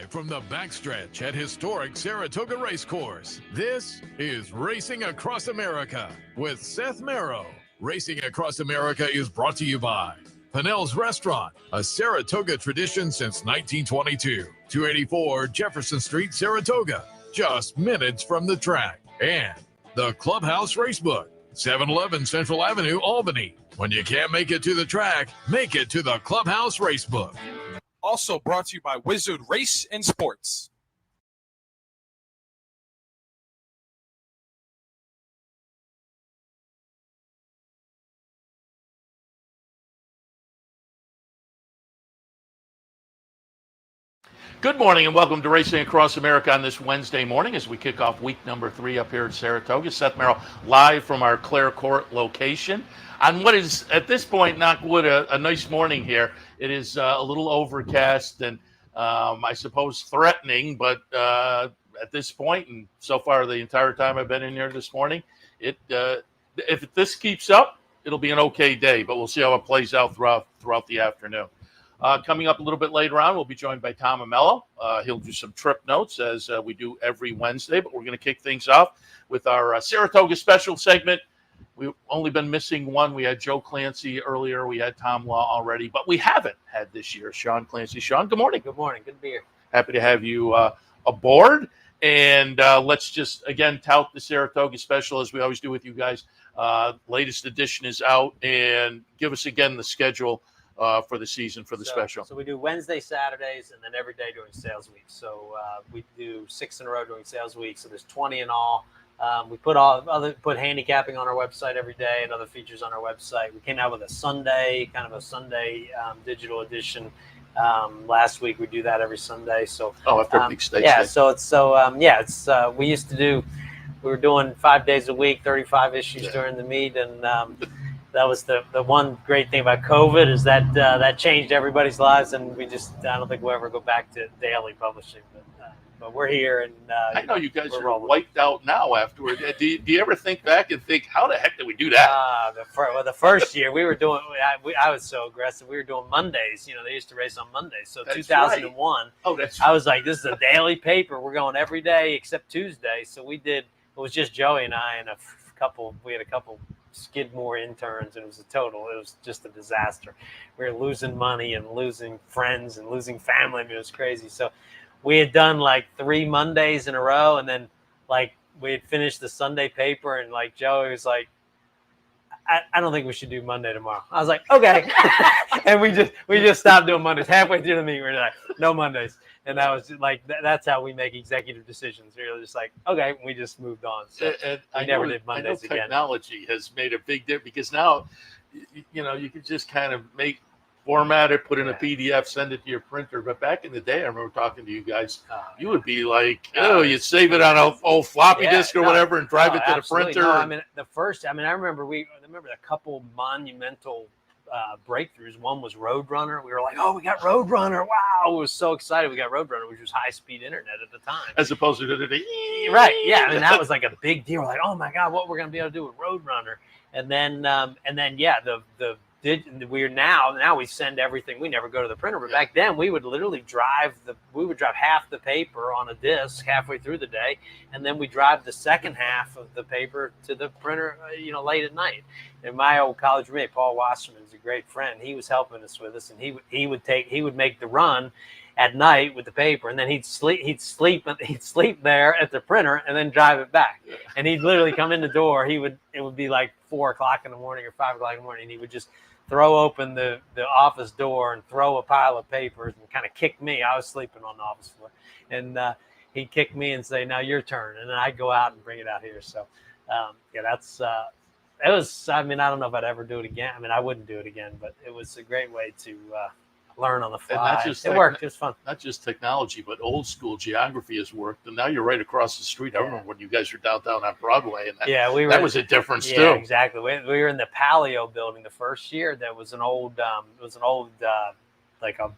Live from the backstretch at historic Saratoga Race Course, this is Racing Across America with Seth Merrow. Racing Across America is brought to you by Pinnell's Restaurant, a Saratoga tradition since 1922. 284 Jefferson Street, Saratoga, just minutes from the track. And the Clubhouse Racebook, 711 Central Avenue, Albany. When you can't make it to the track, make it to the Clubhouse Racebook. Also brought to you by Wizard Race and Sports. Good morning and welcome to Racing Across America on this Wednesday morning as we kick off week number 3 up here at Saratoga. Seth Merrow live from our Clare Court location on what is at this point, knock wood, a nice morning here. It is a little overcast and I suppose threatening, but at this point and so far the entire time I've been in here this morning, if this keeps up, it'll be an okay day, but we'll see how it plays out throughout the afternoon. Coming up a little bit later on, we'll be joined by Tom Amello. He'll do some trip notes as we do every Wednesday, but we're going to kick things off with our Saratoga Special segment. We've only been missing one. We had Joe Clancy earlier. We had Tom Law already, but we haven't had this year Sean Clancy. Sean, good morning. Good morning. Good to be here. Happy to have you aboard. And let's just, again, tout the Saratoga Special as we always do with you guys. Latest edition is out, and give us again the schedule for the season for the special. So we do Wednesday, Saturdays, and then every day during sales week. So we do 6 in a row during sales week. So there's 20 in all. We put handicapping on our website every day and other features on our website. We came out with a Sunday, kind of a Sunday digital edition. Last week we do that every Sunday. So after Big Stakes yeah. Day. We were doing 5 days a week, 35 issues during the meet, and that was the one great thing about COVID is that that changed everybody's lives, and I don't think we'll ever go back to daily publishing, but we're here, and I know you guys are wiped out now afterward. Do you ever think back and think, how the heck did we do that? The first year we were doing, I was so aggressive. We were doing Mondays. You know, they used to race on Mondays. So that's 2001. Right. Oh, that's right. I was like, this is a daily paper. We're going every day except Tuesday. So we did. It was just Joey and I and we had a couple Skidmore interns, and it was just a disaster. We were losing money and losing friends and losing family. I mean, it was crazy. So we had done like 3 Mondays in a row, and then like we had finished the Sunday paper, and like Joey was like, I don't think we should do Monday tomorrow. I was like, okay. And we just stopped doing Mondays. Halfway through the meeting, we were like, no Mondays. And that was like, that's how we make executive decisions. We were just like, okay, we just moved on. So we never did Mondays again. Technology has made a big difference because now, you know, you can just kind of format it, put in a PDF, send it to your printer. But back in the day, I remember talking to you guys, you would be like, you'd save it on an old floppy disk or whatever and drive it to the printer. No, I mean, I remember a couple monumental breakthroughs. One was Roadrunner. We were like, oh, we got Roadrunner. Wow. We were so excited we got Roadrunner, which was high-speed internet at the time. As opposed to right. Yeah. I mean, that was like a big deal. We're like, oh my God, what we're going to be able to do with Roadrunner. And then now we send everything. We never go to the printer, but back then we would literally drive half the paper on a disc halfway through the day, and then we drive the second half of the paper to the printer, late at night. And my old college roommate, Paul Wasserman, is a great friend. He was helping us with us, and he would make the run at night with the paper, and then he'd sleep there at the printer, and then drive it back. And he'd literally come in the door. It would be like 4 o'clock in the morning or 5 o'clock in the morning, and he would just throw open the office door and throw a pile of papers and kind of kick me. I was sleeping on the office floor, and he'd kick me and say, "Now your turn," and then I'd go out and bring it out here. So, it was. I mean, I don't know if I'd ever do it again. I mean, I wouldn't do it again, but it was a great way to learn on the fly. It worked. It was fun. Not just technology, but old school geography has worked. And now you're right across the street. I remember when you guys were downtown on Broadway, and that was a difference too. Yeah, exactly. We were in the Palio building the first year. That was an old, like a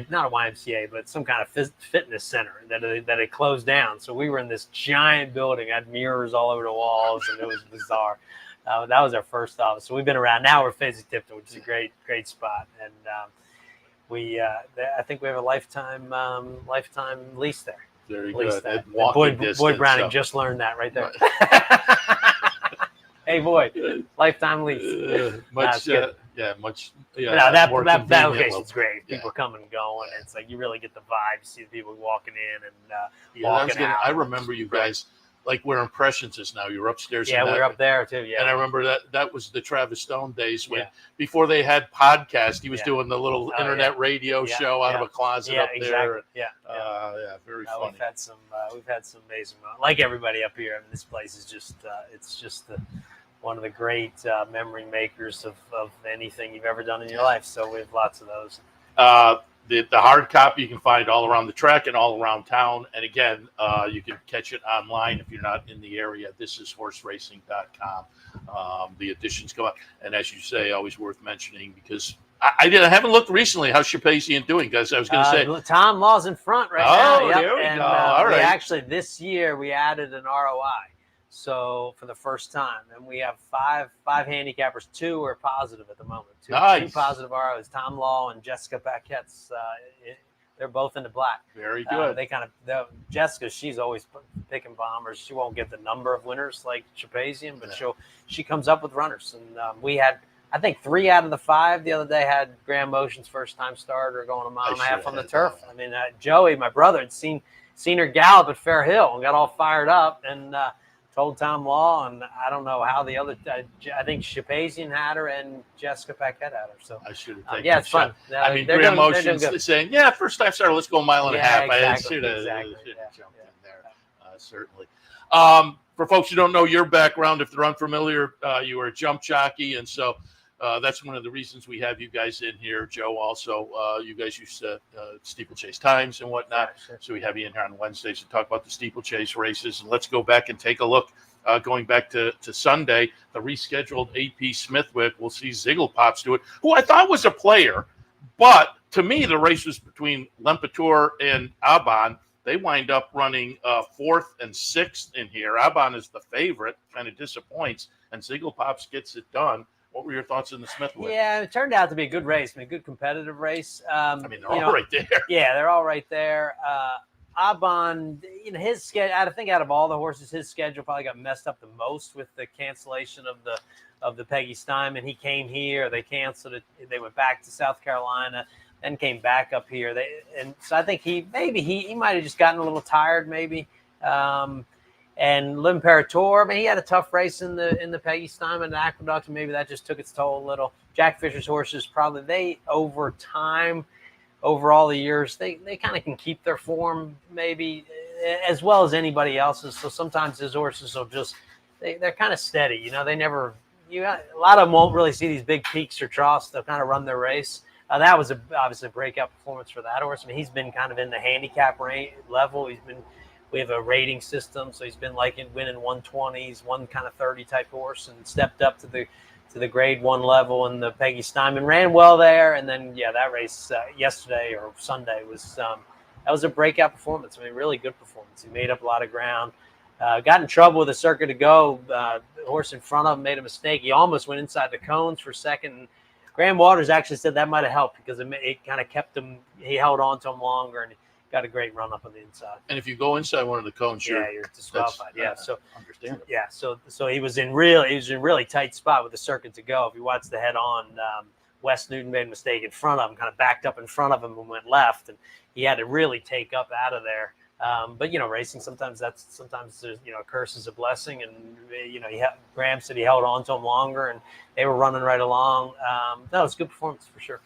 not a YMCA, but some kind of fitness center that had closed down. So we were in this giant building, had mirrors all over the walls, and it was bizarre. That was our first office. So we've been around. Now we're facing Tipton, which is a great spot. And I think we have a lifetime lease there. Very Least good. that. Walking Boyd Browning so. just learned that right there. Hey, Boyd, lifetime lease. Much. Good. Much. No, Yeah, that convenient location's great. Yeah. People come and go, and it's like you really get the vibe. You see the people walking in and I out. I remember you guys, like where Impressions is now. You were upstairs. Yeah, in we that, were up there too. Yeah, and I remember that was the Travis Stone days when Yeah. before they had podcasts. He was Yeah. doing the little Oh, internet radio Yeah, show out of yeah. a closet Yeah, up exactly. there. Yeah. Very funny. We've had some amazing moments. Like everybody up here. I mean, this place is just one of the great memory makers of anything you've ever done in your life. So we have lots of those. The hard copy you can find all around the track and all around town. And again, you can catch it online if you're not in the area. This is horseracing.com. The editions come out. And as you say, always worth mentioning because I haven't looked recently. How's Shapazian doing? Because I was going to say. Tom Law's in front right now. Oh, Yep. there we and, go. All right. Actually, this year we added an ROI. So for the first time, and we have five handicappers. 2 are positive at the moment. Two positive ROs. Tom Law and Jessica Paquette's. They're both in the black. Very good. Jessica, she's always picking bombers. She won't get the number of winners like Shapazian, but she comes up with runners. And we had, I think, 3 out of the 5 the other day had Graham Motion's first time starter going a mile and a half on the turf. I mean, Joey, my brother, had seen her gallop at Fair Hill and got all fired up and told Tom Law, and I don't know how the other. I think Shapazian had her and Jessica Paquette had her. So I should have taken. Yeah, it's fun. I mean, Graham Motion's saying, "Yeah, first time starter, let's go a mile and a half." Exactly, I should have jumped in there. Yeah. Certainly. For folks who don't know your background, if they're unfamiliar, you were a jump jockey, and so that's one of the reasons we have you guys in here. Joe, also, you guys used to Steeplechase Times and whatnot, so we have you in here on Wednesdays to talk about the Steeplechase races. And let's go back and take a look. Going back to Sunday, the rescheduled AP Smithwick. We'll see Zigglepops do it, who I thought was a player, but to me, the race was between Lempeteur and Aban. They wind up running 4th and 6th in here. Aban is the favorite, kind of disappoints, and Zigglepops gets it done. What were your thoughts in the Smithwick? Yeah, it turned out to be a good race. I mean, a good competitive race. I mean, they're all right there. Yeah, they're all right there. Aban, his schedule. I think out of all the horses, his schedule probably got messed up the most with the cancellation of the Peggy Steinman. He came here, they canceled it. They went back to South Carolina, then came back up here. So I think he might have just gotten a little tired, maybe. And L'Imperator, I mean, he had a tough race in the Peggy Steinman Aqueduct, and maybe that just took its toll a little. Jack Fisher's horses probably over time. Over all the years, they kind of can keep their form maybe as well as anybody else's. So sometimes his horses will just they're kind of steady. They never a lot of them won't really see these big peaks or troughs. They'll kind of run their race. That was obviously a breakout performance for that horse. I mean, he's been kind of in the handicap level. We have a rating system, so he's been like winning 120s, one kind of 30 type horse, and stepped up to the grade 1 level, and the Peggy Steinman ran well there. And then, that race yesterday or Sunday that was a breakout performance. I mean, really good performance. He made up a lot of ground, got in trouble with the circuit to go. The horse in front of him made a mistake. He almost went inside the cones for second. And Graham Waters actually said that might have helped because it kind of kept him, he held on to him longer and got a great run up on the inside. And if you go inside one of the cones, you're disqualified. So understandable. Yeah, so he was in really tight spot with the circuit to go. If you watch the head on, Wes Newton made a mistake in front of him, kind of backed up in front of him and went left, and he had to really take up out of there. But racing sometimes there's a curse is a blessing, and Graham said he held on to him longer, and they were running right along. No, it's a good performance for sure.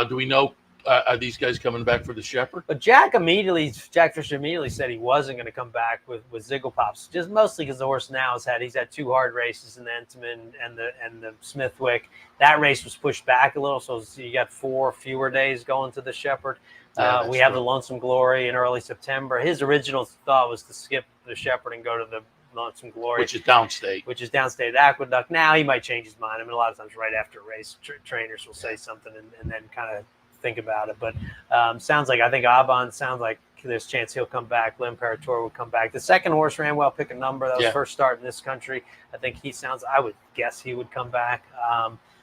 Do we know? Are these guys coming back for the Shepherd? But Jack Fisher immediately said he wasn't going to come back with Zigglepops, just mostly because the horse now he's had 2 hard races in the Entenmann and the Smithwick. That race was pushed back a little, so you got 4 fewer days going to the Shepherd. We have the Lonesome Glory in early September. His original thought was to skip the Shepherd and go to the Lonesome Glory, which is downstate at Aqueduct. Now he might change his mind. I mean, a lot of times right after a race, trainers will say something and then kind of think about it, but sounds like Aban sounds like there's a chance he'll come back. L'Imperator will come back. The second horse ran well, pick a number. That was first start in this country. I think I would guess he would come back.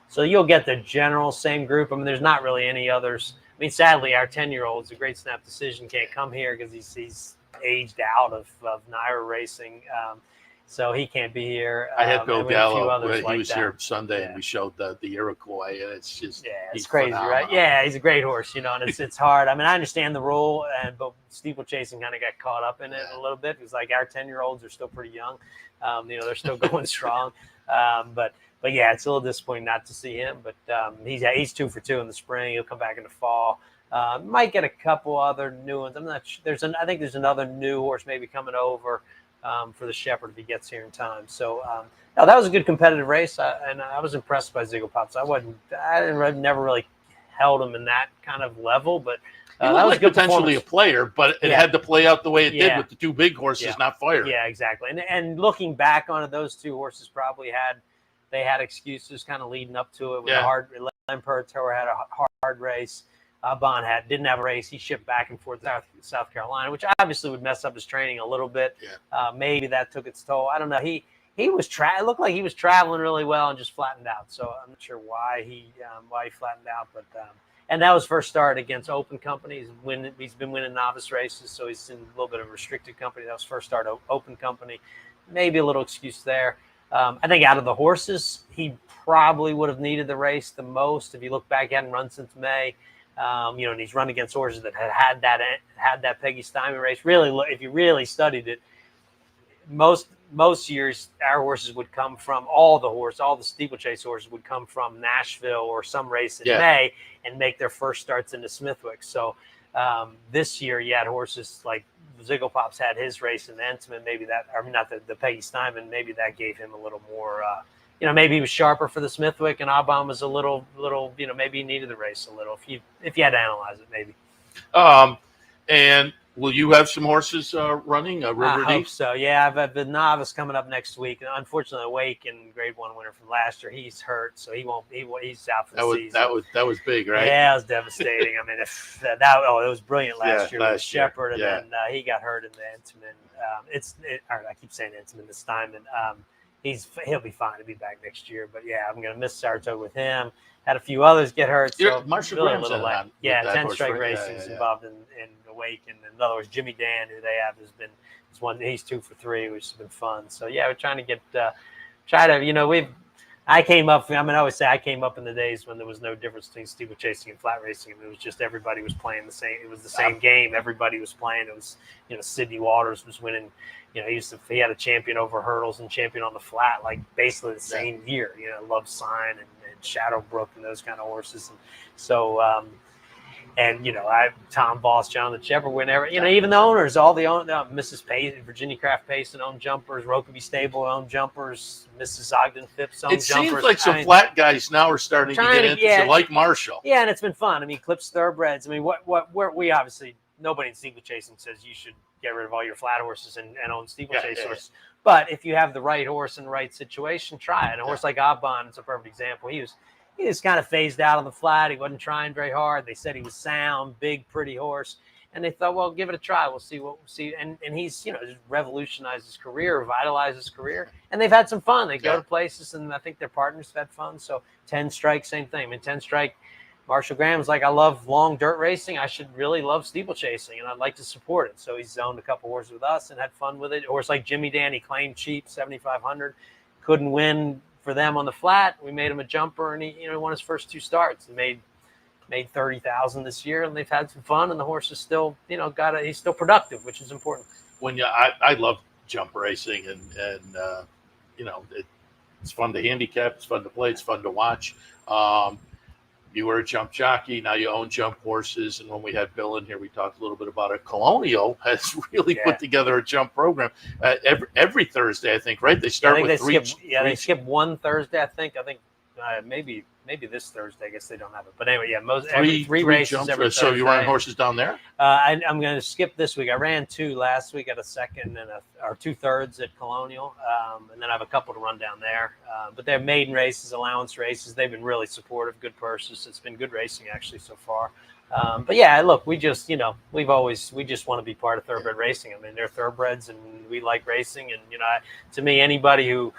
So you'll get the general same group. I mean, there's not really any others. mean, sadly, our 10-year-old's a great snap decision. Can't come here because he's aged out of Naira racing. So he can't be here. I had Bill and we have a few Gallo. others He like was that. here Sunday, Yeah. and we showed the Iroquois, and it's just it's crazy, phenomenal. right? Yeah, he's a great horse, and it's hard. I mean, I understand the rule, but steeplechasing kind of got caught up in it a little bit. Because like our 10-year-olds are still pretty young, they're still going strong. But yeah, it's a little disappointing not to see him. But he's 2 for 2 in the spring. He'll come back in the fall. Might get a couple other new ones. I'm not sure. I think there's another new horse maybe coming over for the Shepherd if he gets here in time. So no, that was a good competitive race, and I was impressed by Ziggle Pops. Never really held him in that kind of level, but that was like potentially a player, but it had to play out the way it did with the 2 big horses not fired. Yeah, exactly. And looking back on it, those 2 horses probably had excuses kind of leading up to it. With a hard Imperator had a hard race. Bond didn't have a race. He shipped back and forth to South Carolina, which obviously would mess up his training a little bit. Yeah. Maybe that took its toll. I don't know. He was it looked like he was traveling really well and just flattened out. So I'm not sure why he flattened out, but and that was first start against open companies. He's been winning novice races, so he's in a little bit of a restricted company. That was first start open company. Maybe a little excuse there. I think out of the horses, he probably would have needed the race the most. If you look back, he hadn't run since May. And he's run against horses that had that Peggy Steinman race. Really, if you really studied it, most years our horses would come from all the steeplechase horses would come from Nashville or some race in May and make their first starts into Smithwick. So this year you had horses like Ziggle Pops had his race in the Entenmann. Maybe that, or not the Peggy Steinman. Maybe that gave him a little more. Maybe he was sharper for the Smithwick, and Aubin was a little. Maybe he needed the race a little. If you had to analyze it, maybe. And will you have some horses running River I Deep? hope so. Yeah, I've the novice coming up next week. Unfortunately, Wake and Grade 1 winner from last year, he's hurt, so he won't. He's out for the season. That was big, right? Yeah, it was devastating. I mean, it was brilliant last year with Shepherd, and then he got hurt in the Entenmann. I keep saying Entenmann, the Steinman. He'll be fine to be back next year. But yeah, I'm going to miss Saratoga with him. Had a few others get hurt. So Marshall really Graham's in on. Yeah, 10 horse, strike right? racing's involved in the Wake. And in other words, Jimmy Dan, who they have, he's 2 for 3, which has been fun. So yeah, we're trying to I came up. I always say I came up in the days when there was no difference between steeplechasing and flat racing. It was just everybody was playing the same. It was the same game. Everybody was playing. It was, Sidney Waters was winning. He had a champion over hurdles and champion on the flat, like basically the same year. Love Sign and Shadowbrook and those kind of horses. And so, Tom Voss, Jonathan Shepard, whenever, even the owners, all the owners, Mrs. Pace, Virginia Craft Payson owned jumpers, Rokeby Stable owned jumpers, Mrs. Ogden Phipps owned jumpers. It seems like some flat guys now are starting to get into it, like Marshall. Yeah, and it's been fun. Clips Thoroughbreds. We obviously, nobody in steeplechasing says you should get rid of all your flat horses and own steeplechase horses. But if you have the right horse in the right situation, try it. And a horse like Aubin is a perfect example. He was kind of phased out on the flat. He wasn't trying very hard. They said he was sound, big, pretty horse. And they thought, well, give it a try. We'll see. And he's, just revolutionized his career, revitalized his career. And they've had some fun. They go to places, and I think their partners have had fun. So 10 strike, same thing. 10 strike, Marshall Graham's like, I love long dirt racing. I should really love steeplechasing, and I'd like to support it. So he's owned a couple horses with us and had fun with it. A horse like Jimmy Dan, he claimed cheap, 7,500. Couldn't win for them on the flat. We made him a jumper, and he won his first 2 starts and made 30,000 this year, and they've had some fun, and the horse is still, he's still productive, which is important. I love jump racing, and it's fun to handicap, it's fun to play, it's fun to watch. You were a jump jockey. Now you own jump horses. And when we had Bill in here, we talked a little bit about it. Colonial has really put together a jump program every Thursday, I think, right? They start with three. They skip one Thursday, I think. Maybe this Thursday. I guess they don't have it. But anyway, three races jumps, every so Thursday. you run horses down there? I'm going to skip this week. I ran 2 last week at a second or 2/3 at Colonial, and then I have a couple to run down there. But they're maiden races, allowance races. They've been really supportive, good purses. It's been good racing actually so far. But yeah, look, we just we just want to be part of thoroughbred racing. They're thoroughbreds, and we like racing. And to me, anybody who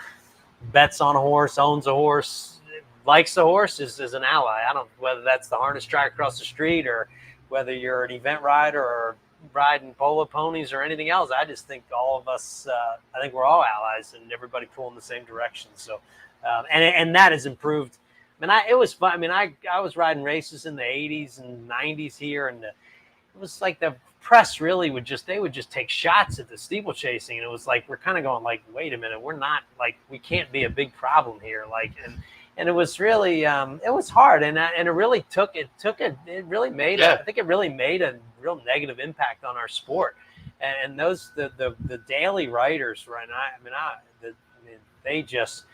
bets on a horse, owns a horse, likes the horse is an ally. I don't whether that's the harness track across the street or whether you're an event rider or riding polo ponies or anything else. I just think all of us, I think we're all allies and everybody pulling the same direction. So, and that has improved. I mean, it was fun. I mean, I was riding races in the 80s and 90s here, and it was like the press really would just take shots at the steeplechasing, and it was like we're kind of going like, wait a minute, we're not like we can't be a big problem here, like and it was really it was hard, and it really it really made I think it really made a real negative impact on our sport, and those the daily writers right now, I mean they just,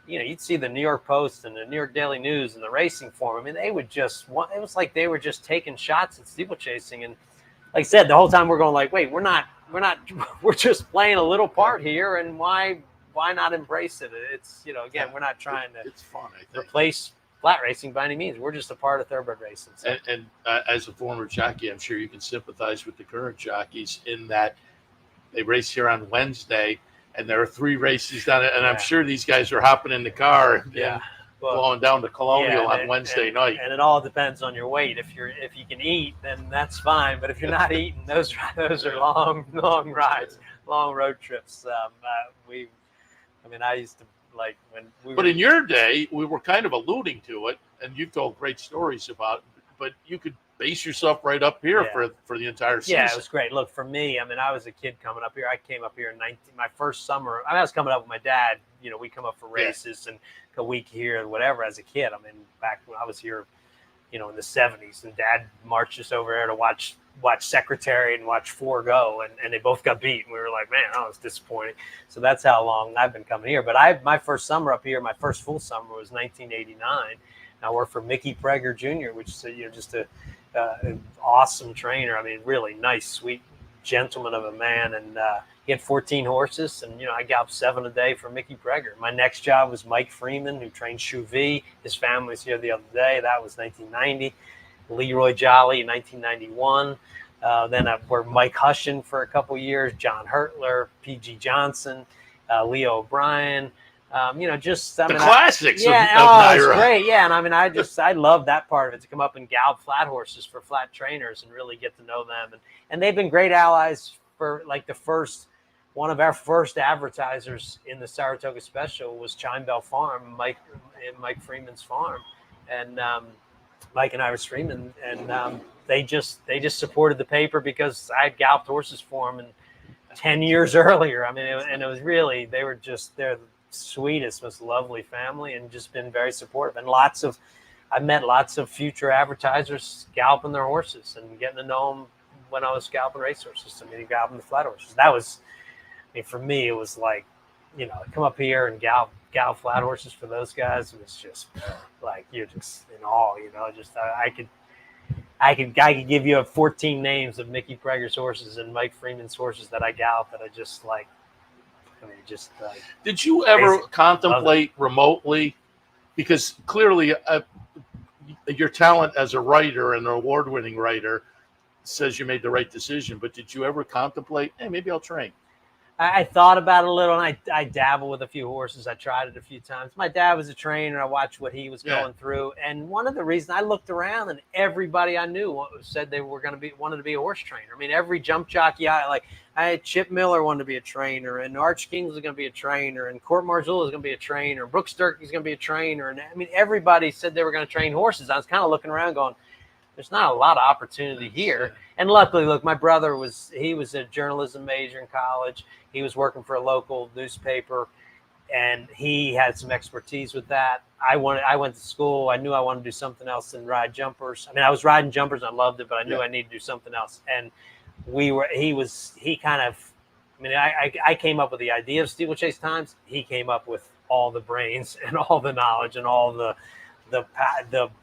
you know, you'd see the New York Post and the New York Daily News and the Racing Form. I mean, they would just it was like they were just taking shots at steeplechasing. And like I said, the whole time we're going like, wait, we're just playing a little part here. And why not embrace it? It's, you know, again, we're not trying to it's fun, I think, replace flat racing by any means. We're just a part of thoroughbred racing. So. And as a former jockey, I'm sure you can sympathize with the current jockeys in that they race here on Wednesday. And there are 3 races down it, and I'm sure these guys are hopping in the car and going down to Colonial on Wednesday night. And it all depends on your weight. If you can eat, then that's fine. But if you're not eating, those are long rides, long road trips. I used to like when we. But in your day, we were kind of alluding to it, and you've told great stories about it. But you could base yourself right up here for the entire season. Yeah, it was great. Look, for me, I mean, I was a kid coming up here. I came up here in my first summer. I was coming up with my dad. You know, we come up for races and a week here and whatever as a kid. I mean, back when I was here, you know, in the 70s, and Dad marched us over there to watch Secretary and watch 4 go, and they both got beat. And we were like, man, that was disappointing. So that's how long I've been coming here. But my first summer up here, my first full summer was 1989. I worked for Mickey Prager Jr., which is, you know, just an awesome trainer. I mean, really nice, sweet gentleman of a man. And he had 14 horses, and, you know, I galloped 7 a day for Mickey Prager. My next job was Mike Freeman, who trained Chouvi. His family was here the other day. That was 1990. Leroy Jolly in 1991. Then I worked Mike Hushin for a couple years, John Hertler, P.G. Johnson, Leo O'Brien. You know, just the classics. It's great. Yeah, and I mean, I love that part of it, to come up and gallop flat horses for flat trainers and really get to know them, and they've been great allies for like one of our first advertisers in the Saratoga Special was Chime Bell Farm, Mike Freeman's farm, and Mike and I were streaming, and they just supported the paper because I had galloped horses for them 10 years earlier. I mean, and it was really they're the sweetest, most lovely family, and just been very supportive. And I met lots of future advertisers galloping their horses and getting to know them when I was galloping race horses. I mean, galloping the flat horses. That was, I mean, for me, it was like, you know, come up here and gallop flat horses for those guys. It was just like, you're just in awe, you know. Just I could give you 14 names of Mickey Prager's horses and Mike Freeman's horses that I galloped that I just like. I mean, just did you ever contemplate remotely, because clearly your talent as a writer and an award-winning writer says you made the right decision, but did you ever contemplate, hey, maybe I'll train? I thought about it a little, and I dabble with a few horses. I tried it a few times. My dad was a trainer. I watched what he was going through, and one of the reasons I looked around, and everybody I knew said they were wanted to be a horse trainer. I mean, every jump jockey I had Chip Miller wanted to be a trainer, and Arch King was going to be a trainer, and Court Marzullo was going to be a trainer, Brooks Durkee's going to be a trainer, and I mean, everybody said they were going to train horses. I was kind of looking around, going, there's not a lot of opportunity here. And luckily, look, my brother was a journalism major in college. He was working for a local newspaper, and he had some expertise with that. I went to school. I knew I wanted to do something else than ride jumpers. I mean, I was riding jumpers. I loved it, but I knew I needed to do something else. And I came up with the idea of Steeplechase Times. He came up with all the brains and all the knowledge and all the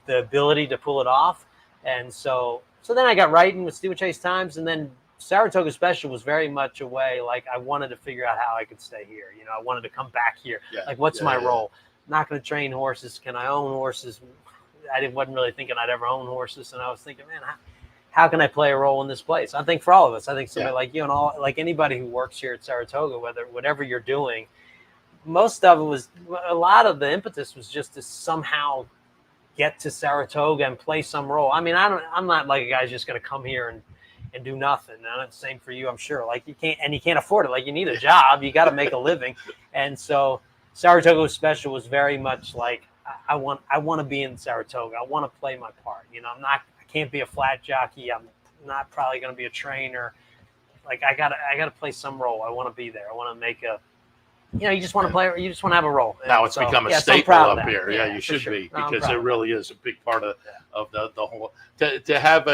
ability to pull it off. And so then I got writing with Steeplechase Times, and then Saratoga Special was very much a way, like, I wanted to figure out how I could stay here. You know, I wanted to come back here. Like, what's my role? Not going to train horses. Can I own horses? I wasn't really thinking I'd ever own horses. And I was thinking, man, how can I play a role in this place? I think for all of us, I think somebody like you and like anybody who works here at Saratoga, whatever you're doing, most of it was, a lot of the impetus was just to somehow get to Saratoga and play some role. I mean, I'm not like a guy's just going to come here and do nothing. And the same for you, I'm sure. Like you can't afford it. Like you need a job. You got to make a living. And so Saratoga Special was very much like, I want to be in Saratoga. I want to play my part. You know, I can't be a flat jockey. I'm not probably going to be a trainer. Like I gotta play some role. I want to be there. I want to make a, you just want to play. You just want to have a role. And now it's become a staple up here. Yeah, you should be, because it really is a big part of the whole. To have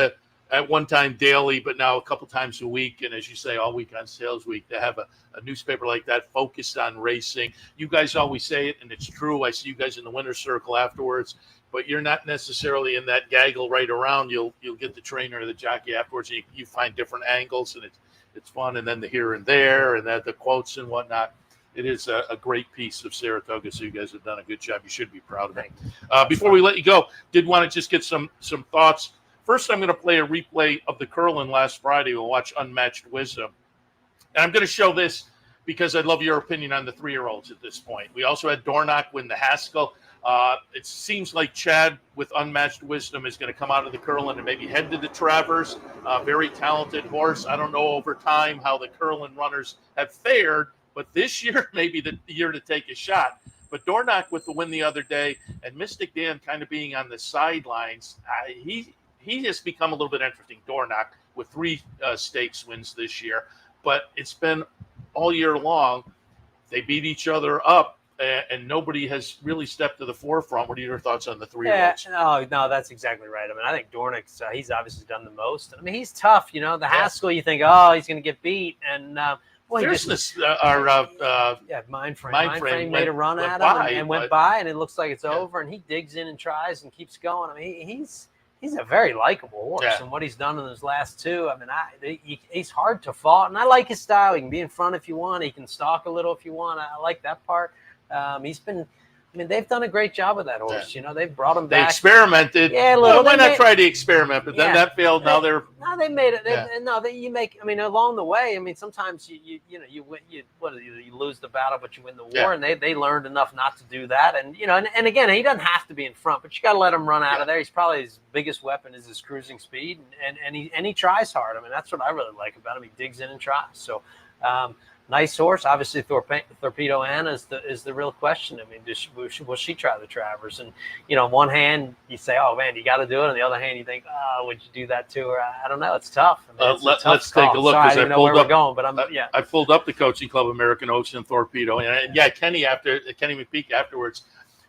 at one time daily, but now a couple times a week, and as you say, all week on sales week, to have a newspaper like that focused on racing. You guys always say it, and it's true. I see you guys in the winner's circle afterwards, but you're not necessarily in that gaggle right around. You'll get the trainer or the jockey afterwards, and you find different angles, and it's fun. And then the here and there, and the quotes and whatnot. It is a great piece of Saratoga, so you guys have done a good job. You should be proud of it. Before we let you go, did want to just get some thoughts. First, I'm going to play a replay of the Curlin last Friday. We'll watch Unmatched Wisdom. And I'm going to show this because I'd love your opinion on the 3-year-olds at this point. We also had Dornock win the Haskell. It seems like Chad with Unmatched Wisdom is going to come out of the Curlin and maybe head to the Travers. Very talented horse. I don't know over time how the Curlin runners have fared, but this year may be the year to take a shot. But Dornock with the win the other day, and Mystic Dan kind of being on the sidelines, he has become a little bit interesting. Dornock with 3 stakes wins this year, but it's been all year long. They beat each other up, and nobody has really stepped to the forefront. What are your thoughts on the 3-year-olds? Yeah, no, that's exactly right. I mean, I think Dornock's he's obviously done the most. I mean, he's tough. The Haskell, you think, oh, he's going to get beat, and Fierceness, Mind Frame made a run at him and went by, and it looks like it's over, and he digs in and tries and keeps going. I mean, he's a very likable horse, and what he's done in his last 2, I mean, he's hard to fault, and I like his style. He can be in front if you want. He can stalk a little if you want. I like that part. They've done a great job with that horse. They've brought him back. They experimented. Yeah, a little. Why not try to experiment? But then that failed. Now they're. No, they made it. You make. I mean, along the way. I mean, sometimes you lose the battle, but you win the war. And they learned enough not to do that. And and again, he doesn't have to be in front, but you got to let him run out of there. He's probably his biggest weapon is his cruising speed, and he tries hard. I mean, that's what I really like about him. He digs in and tries. So. Nice horse. Obviously, Torpedo Anna is the real question. I mean, will she try the Travers? And, on one hand, you say, oh, man, you got to do it. On the other hand, you think, oh, would you do that to her? I don't know. It's tough. I mean, let's take a look. Sorry, I don't know where we're going, but I pulled up the Coaching Club American Oaks and Torpedo. And, Kenny McPeak afterwards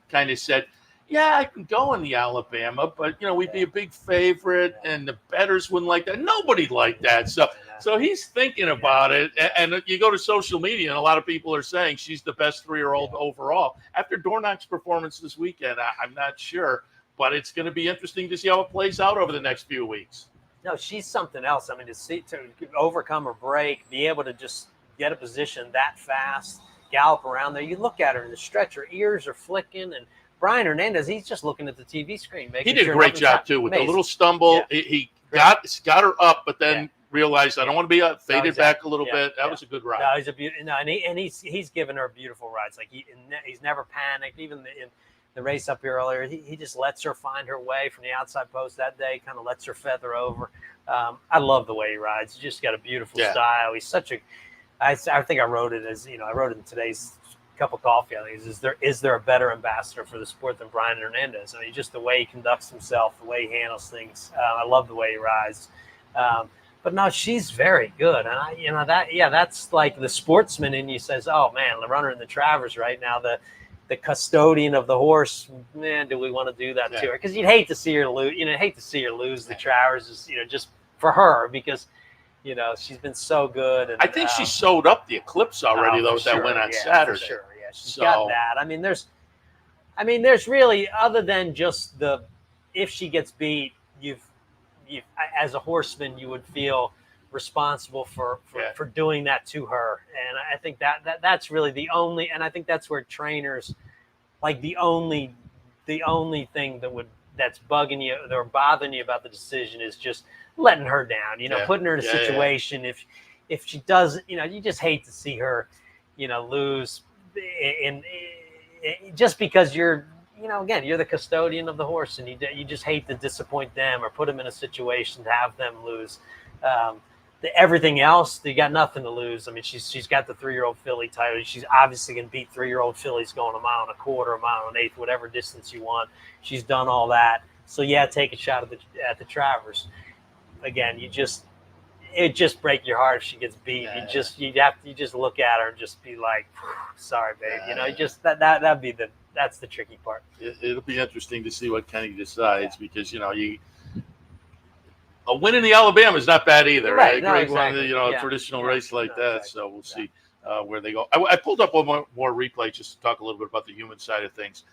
kind of said, yeah, I can go in the Alabama, but, we'd be a big favorite, and the bettors wouldn't like that. Nobody liked that. So he's thinking about it, and you go to social media, and a lot of people are saying she's the best 3-year-old overall. After Dornock's performance this weekend, I'm not sure, but it's going to be interesting to see how it plays out over the next few weeks. No, she's something else. I mean, to overcome her break, be able to just get a position that fast, gallop around there. You look at her in the stretch, her ears are flicking, and Brian Hernandez, he's just looking at the TV screen. He did a great job, too, with the little stumble. Yeah. He got her up, but then realized I don't want to be up, faded back a little bit. That was a good ride. No, he's a beautiful. No, and he's given her beautiful rides. Like he's never panicked. Even in the race up here earlier, he just lets her find her way from the outside post that day. Kind of lets her feather over. I love the way he rides. He's just got a beautiful style. He's such a. I think I wrote it as I wrote it in today's Cup of Coffee. I think is there a better ambassador for the sport than Brian Hernandez? I mean, just the way he conducts himself, the way he handles things. I love the way he rides. But no, she's very good, and that's like the sportsman in you says, "Oh man, the runner in the Travers right now, the custodian of the horse, man, do we want to do that to her? Because you'd hate to see her lose. Hate to see her lose the Travers, just for her because she's been so good. And I think she sewed up the Eclipse already though. That went on Saturday. For sure, she's got that. I mean, there's really other than just if she gets beat, you've as a horseman, you would feel responsible for doing that to her. And I think that's really the only, and I think that's where trainers, like the only thing that's bugging you or bothering you about the decision is just letting her down, putting her in a situation. If she does, you just hate to see her, lose just because you're the custodian of the horse, and you just hate to disappoint them or put them in a situation to have them lose. Everything else, you got nothing to lose. I mean, she's got the 3-year-old filly title. She's obviously going to beat 3-year-old fillies going 1.25 miles, 1 mile and 1/8, whatever distance you want. She's done all that. So yeah, take a shot at the Travers. Again, it just break your heart if she gets beat. You just look at her and just be like, sorry, babe. That's the tricky part. It'll be interesting to see what Kenny decides because a win in the Alabama is not bad either. Right? Great one, a traditional race like that. Exactly. So we'll see where they go. I pulled up one more replay just to talk a little bit about the human side of things.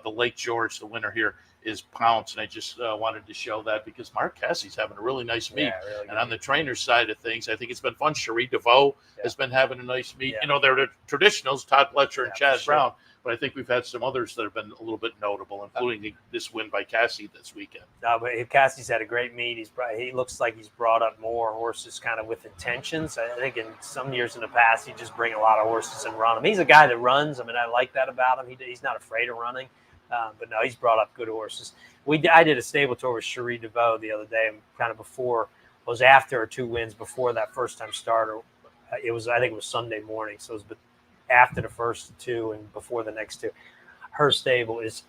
The Lake George, the winner here, is Pounce, and I just wanted to show that because Mark Cassie's having a really nice meet. Really and on the trainer's side of things, I think it's been fun. Cherie DeVoe has been having a nice meet. Yeah. They're the traditionals, Todd Fletcher and Chad Brown, but I think we've had some others that have been a little bit notable, including this win by Cassie this weekend. But Cassie's had a great meet. He looks like he's brought up more horses kind of with intentions. I think in some years in the past, he'd just bring a lot of horses and run them. He's a guy that runs. I mean, I like that about him. He's not afraid of running. But no, he's brought up good horses. I did a stable tour with Cherie DeVoe the other day, kind of before, it was after her 2 wins before that first-time starter. I think it was Sunday morning, so it was after the first 2 and before the next 2. Her stable is,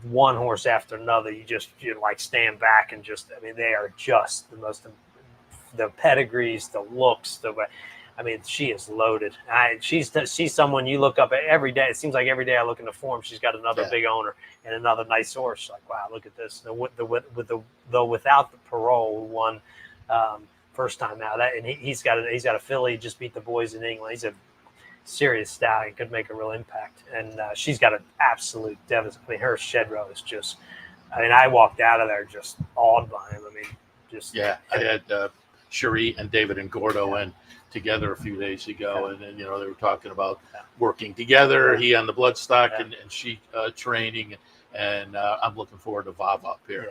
one horse after another. You like stand back and they are just the pedigrees, the looks, she is loaded. She's someone you look up at every day. It seems like every day I look in the form, she's got another big owner and another nice horse. Like, wow, look at this. Without the parole, who won first time out. And he's got a filly, just beat the boys in England. He's a serious stallion, could make a real impact. And she's got an absolute devastating. Her shed row is just. I walked out of there just awed by him. I had Cherie and David and Gordo in together a few days ago, and then they were talking about working together. He on the bloodstock and she training, and I'm looking forward to Vav up here.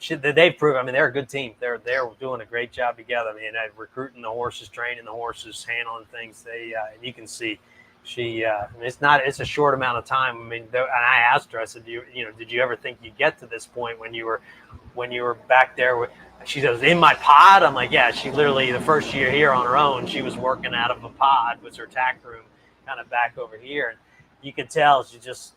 They've proven. They're a good team. They're doing a great job together. Recruiting the horses, training the horses, handling things. And you can see it's a short amount of time. And I asked her. I said, did you ever think you'd get to this point when you were back there? She goes, in my pod? I'm like, yeah, she literally, the first year here on her own, she was working out of a pod, was her tack room kind of back over here. And you could tell she just,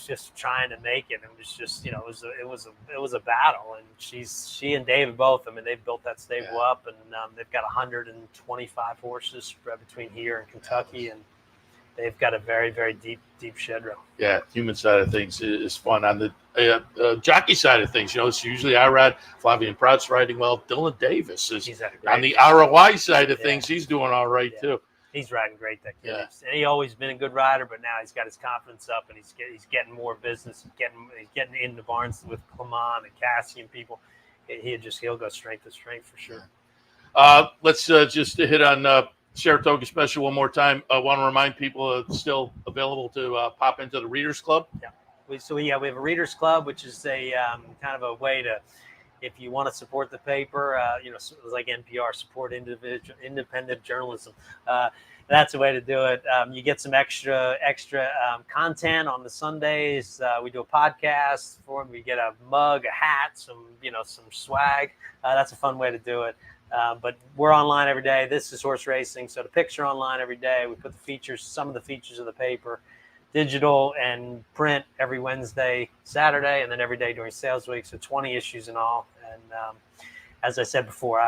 just trying to make it. And it was just, it was a battle. And she and David both, they've built that stable up, and they've got 125 horses between here and Kentucky. And they've got a very, very deep shed row. Yeah, human side of things is fun. On the jockey side of things, it's usually I ride. Flavian Prout's riding well. Dylan Davis is on the ROI side of things. He's doing all right too. He's riding great, that kid. Yeah. And he's always been a good rider, but now he's got his confidence up, and he's getting more business. He's getting in the barns with Clement and Cassie and people. He'll go strength to strength for sure. Let's just hit on Saratoga Special one more time. I want to remind people it's still available to pop into the Readers Club. Yeah. We have a Readers Club, which is a kind of a way to, if you want to support the paper, like NPR, support independent journalism. That's a way to do it. You get some extra content on the Sundays. We do a podcast for them. We get a mug, a hat, some swag. That's a fun way to do it. But we're online every day. This is horse racing, so the pics are online every day. We put some of the features of the paper, digital and print, every Wednesday, Saturday, and then every day during sales week. So 20 issues in all. And as I said before,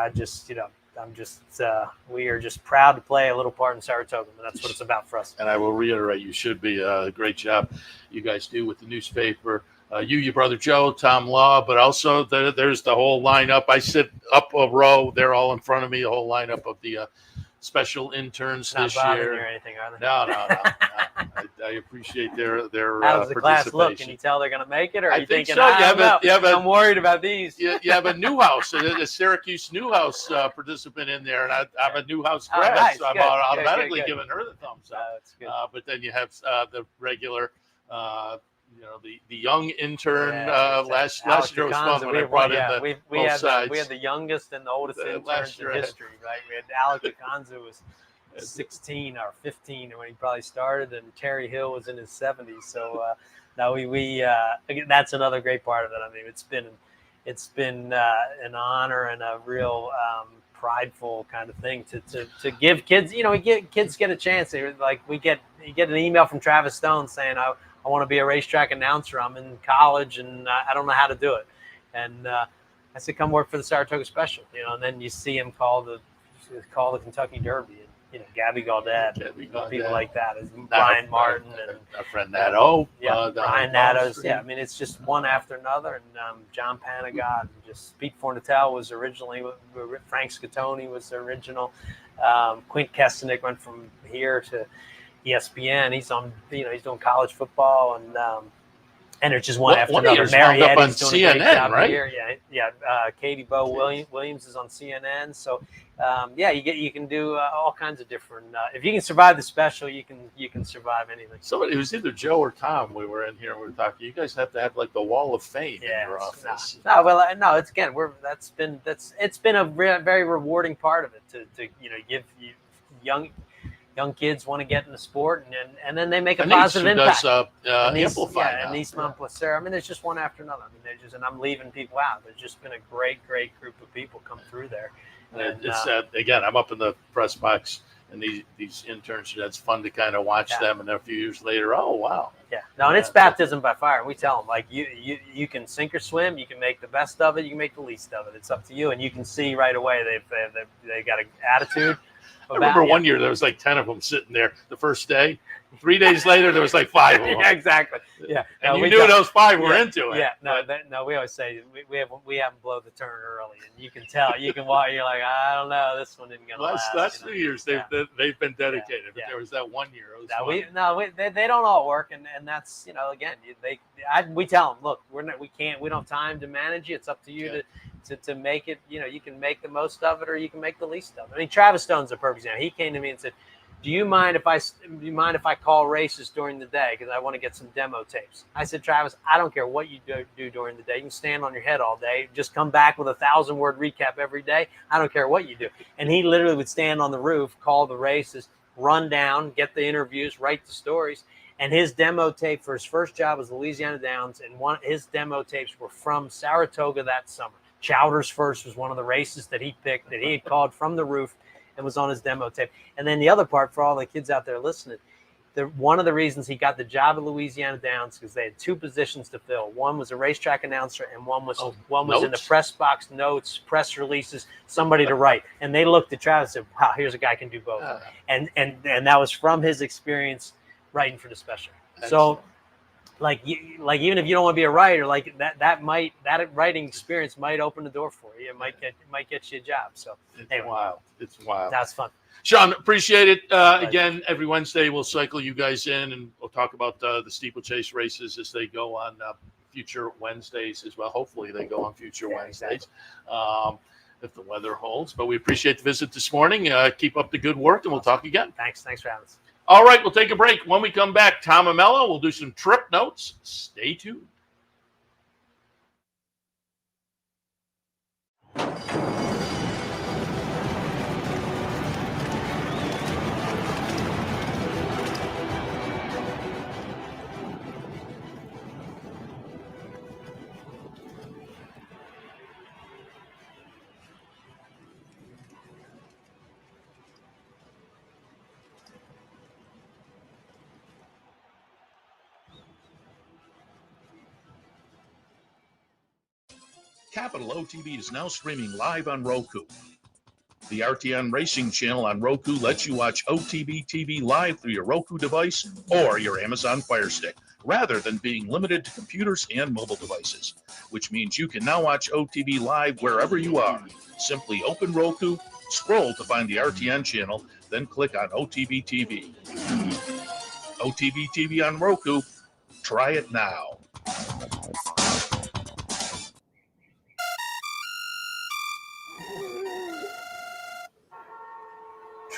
we are just proud to play a little part in Saratoga, and that's what it's about for us. And I will reiterate, you should be. A great job you guys do with the newspaper. Your brother Joe, Tom Law, but also there's the whole lineup. I sit up a row. They're all in front of me, the whole lineup of the special interns this year. Or anything, are they? No. I appreciate their How does the class look? Can you tell they're going to make it, or are you thinking, I'm worried about these? You have a Newhouse, a Syracuse Newhouse participant in there, and I'm a Newhouse grad, nice. So I'm automatically giving her the thumbs up. That's good. But then you have the regular. The young intern last year was fun when I brought in the both sides. We had the youngest and the oldest interns in history, right? We had Alec DeConzo 16 or 15 when he probably started, and Terry Hill was in his 70s. So now again, that's another great part of it. I mean, it's been an honor and a real prideful kind of thing to give kids. Kids get a chance. You get an email from Travis Stone saying, I want to be a racetrack announcer. I'm in college and I don't know how to do it. And I said, come work for the Saratoga Special, and then you see him call the Kentucky Derby, and Gabby Gaudet, people like that, Brian Martin, and our friend Nato. Brian Natto's. Yeah, I mean, it's just one after another. And John Panagot, and just Pete Fornatel was originally, Frank Scatoni was the original. Quint Kestenik went from here to ESPN. He's on, he's doing college football, and it's just one after another. Mary Eddie's doing CNN, a great job right? Here. Yeah. Katie Bowe Williams is on CNN. So, you can do all kinds of different. If you can survive the special, you can survive anything. Somebody, it was either Joe or Tom. We were in here and we were talking. You guys have to have like the Wall of Fame in your office. No. It's again. It's been a very rewarding part of it to give you young kids want to get in the sport, and then they make a positive impact. Amplify and East Montplaisir. I mean, there's just one after another. I mean, and I'm leaving people out. There's just been a great group of people come through there. And it's again, I'm up in the press box, and these interns. That's fun to kind of watch them, and a few years later, oh wow. Yeah, no, and it's baptism by fire. And we tell them, like, you can sink or swim. You can make the best of it. You can make the least of it. It's up to you, and you can see right away they got an attitude. I remember one year there was like 10 of them sitting there the first day. 3 days later, there was like 5 of them. Yeah, exactly. Yeah, and you knew those 5 were into it. Yeah, no. We always say we haven't blown the turn early, and you can tell. You can walk. You're like, I don't know, this one isn't gonna last. Last 2 years, they've been dedicated. But there was that 1 year. They don't all work, and that's again, we tell them, look, we don't have time to manage you. It's up to you to make it. You can make the most of it, or you can make the least of it. I mean, Travis Stone's a perfect example. He came to me and said, do you mind if I call races during the day because I want to get some demo tapes? I said, Travis, I don't care what you do during the day. You can stand on your head all day. Just come back with a 1,000-word recap every day. I don't care what you do. And he literally would stand on the roof, call the races, run down, get the interviews, write the stories. And his demo tape for his first job was Louisiana Downs, and his demo tapes were from Saratoga that summer. Chowder's First was one of the races that he picked, that he had called from the roof and was on his demo tape. And then the other part for all the kids out there listening, one of the reasons he got the job at Louisiana Downs because they had 2 positions to fill. One was a racetrack announcer, and one was in the press box, notes, press releases, somebody to write. And they looked at Travis and said, wow, here's a guy who can do both. And that was from his experience writing for the special. Excellent. So even if you don't want to be a writer, like that writing experience might open the door for you. It might get you a job. So it's wild. It's wild. That's fun. Sean, appreciate it. Again, every Wednesday we'll cycle you guys in, and we'll talk about the steeplechase races as they go on future Wednesdays as well. Hopefully they go on future Wednesdays if the weather holds. But we appreciate the visit this morning. Keep up the good work, and we'll talk again. Thanks for having us. All right, we'll take a break. When we come back, Tom Amello will do some trip notes. Stay tuned. Capital OTB is now streaming live on Roku. The RTN Racing channel on Roku lets you watch OTB TV live through your Roku device or your Amazon Fire Stick, rather than being limited to computers and mobile devices, which means you can now watch OTB live wherever you are. Simply open Roku, scroll to find the RTN channel, then click on OTB TV. OTB TV on Roku. Try it now.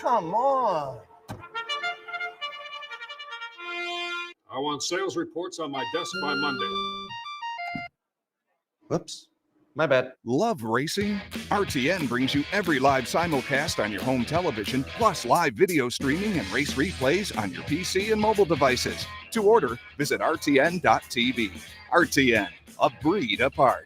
Come on. I want sales reports on my desk by Monday. Whoops. My bad. Love racing? RTN brings you every live simulcast on your home television, plus live video streaming and race replays on your PC and mobile devices. To order, visit rtn.tv. RTN, a breed apart.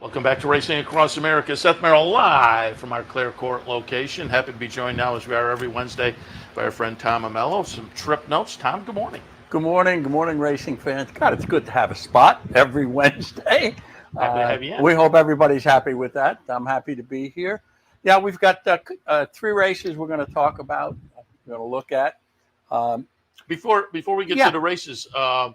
Welcome back to Racing Across America. Seth Merrow live from our Clare Court location. Happy to be joined now, as we are every Wednesday, by our friend Tom Amello. Some trip notes. Tom, good morning. Good morning, racing fans. God, it's good to have a spot every Wednesday. Happy to have you in. We hope everybody's happy with that. I'm happy to be here. Yeah, we've got 3 races we're going to talk about, we're going to look at. Before we get to the races, I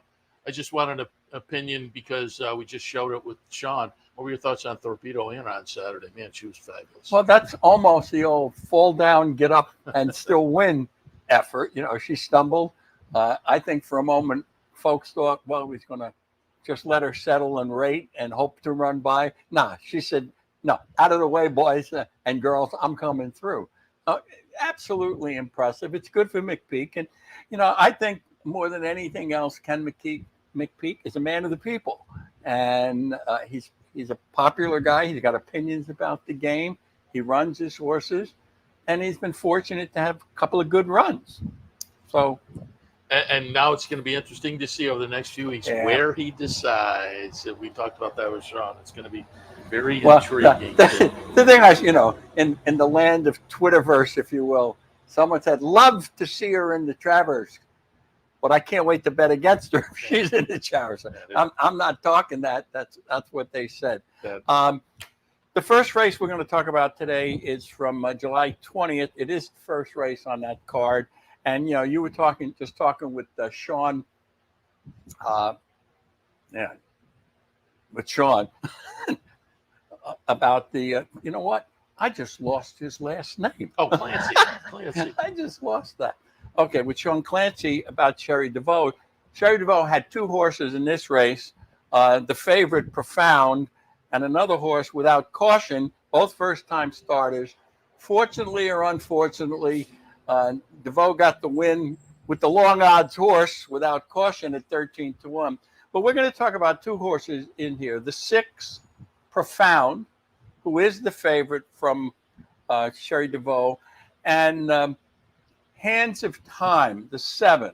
just wanted an opinion because we just showed it with Sean. What were your thoughts on Torpedo Ann on Saturday? Man, she was fabulous. Well, that's almost the old fall down, get up, and still win effort. You know, she stumbled. I think for a moment, folks thought, well, he's going to just let her settle and rate and hope to run by. Nah, she said, no, out of the way, boys and girls, I'm coming through. Absolutely impressive. It's good for McPeak. And, you know, I think more than anything else, Ken McPeak is a man of the people. And he's a popular guy. He's got opinions about the game. He runs his horses. And he's been fortunate to have a couple of good runs. So... And now it's going to be interesting to see over the next few weeks where he decides. We talked about that with Sean. It's going to be very intriguing. The thing is, you know, in the land of Twitterverse, if you will, someone said, love to see her in the Travers, but I can't wait to bet against her if she's in the Travers. I'm not talking that. That's what they said. The first race we're going to talk about today is from July 20th. It is the first race on that card. And, you know, you were talking with Sean, with Sean about the, you know what? I just lost his last name. Oh, Clancy. Clancy. I just lost that. Okay, with Sean Clancy about Sherry DeVoe. Sherry DeVoe had 2 horses in this race, the favorite Profound and another horse Without Caution, both first-time starters. Fortunately or unfortunately, DeVoe got the win with the long odds horse Without Caution at 13-1. But we're going to talk about two horses in here. The 6, Profound, who is the favorite from Sherry DeVoe, and Hands of Time, the 7.